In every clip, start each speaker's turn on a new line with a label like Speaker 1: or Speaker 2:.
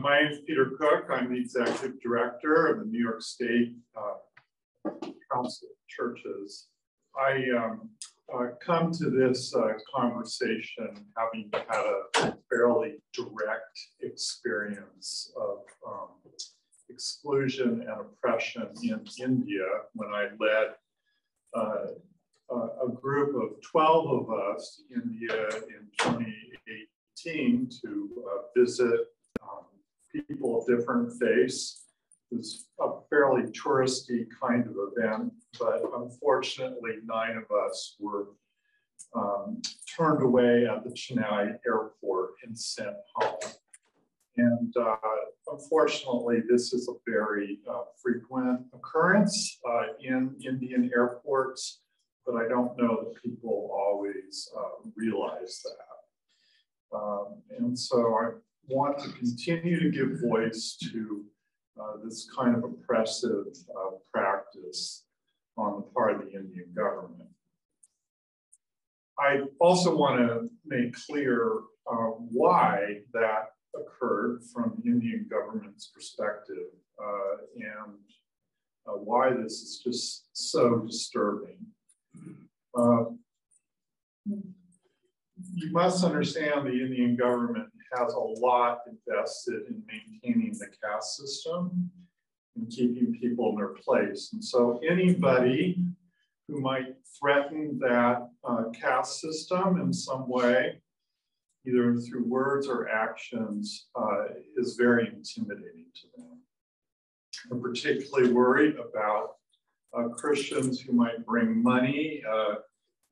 Speaker 1: My name is Peter Cook. I'm the Executive Director of the New York State Council of Churches. I come to this conversation having had a fairly direct experience of exclusion and oppression in India when I led a group of 12 of us to India in 2018 to visit people of different faiths. It was a fairly touristy kind of event, but unfortunately 9 of us were turned away at the Chennai airport and sent home. And unfortunately, this is a very frequent occurrence in Indian airports, but I don't know that people always realize that. And so I want to continue to give voice to this kind of oppressive practice on the part of the Indian government. I also want to make clear why that occurred from the Indian government's perspective and why this is just so disturbing. You must understand the Indian government has a lot invested in maintaining the caste system and keeping people in their place. And so anybody who might threaten that caste system in some way, either through words or actions, is very intimidating to them. I'm particularly worried about Christians who might bring money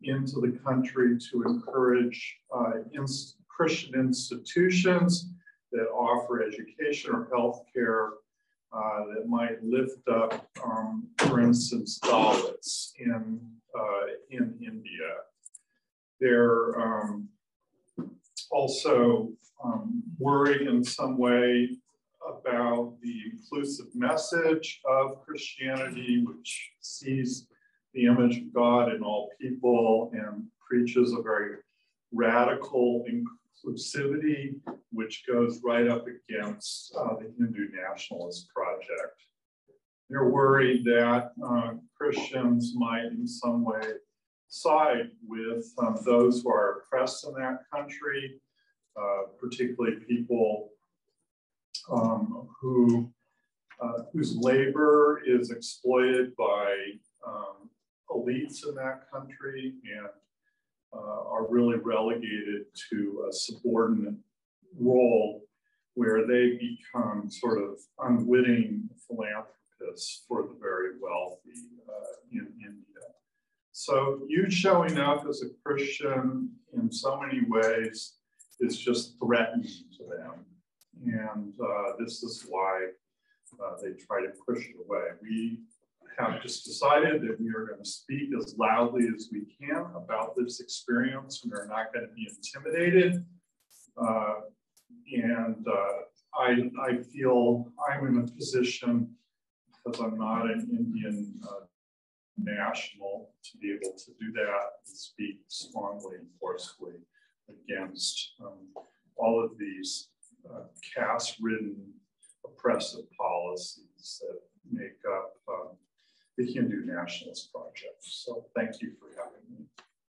Speaker 1: into the country to encourage Christian institutions that offer education or healthcare that might lift up, for instance, Dalits in India. They're also worried in some way about the inclusive message of Christianity, which sees the image of God in all people and preaches a very radical inclusivity, which goes right up against the Hindu nationalist project. They're worried that Christians might in some way side with those who are oppressed in that country, particularly people whose labor is exploited by elites in that country and are really relegated to a subordinate role where they become sort of unwitting philanthropists for the very wealthy in India. So you showing up as a Christian in so many ways is just threatening to them. And this is why they try to push it away. We have just decided that we are going to speak as loudly as we can about this experience. We are not going to be intimidated. I feel I'm in a position, because I'm not an Indian national, to be able to do that and speak strongly and forcefully against all of these caste-ridden oppressive policies that make up the Hindu nationalist project. So thank you for having me.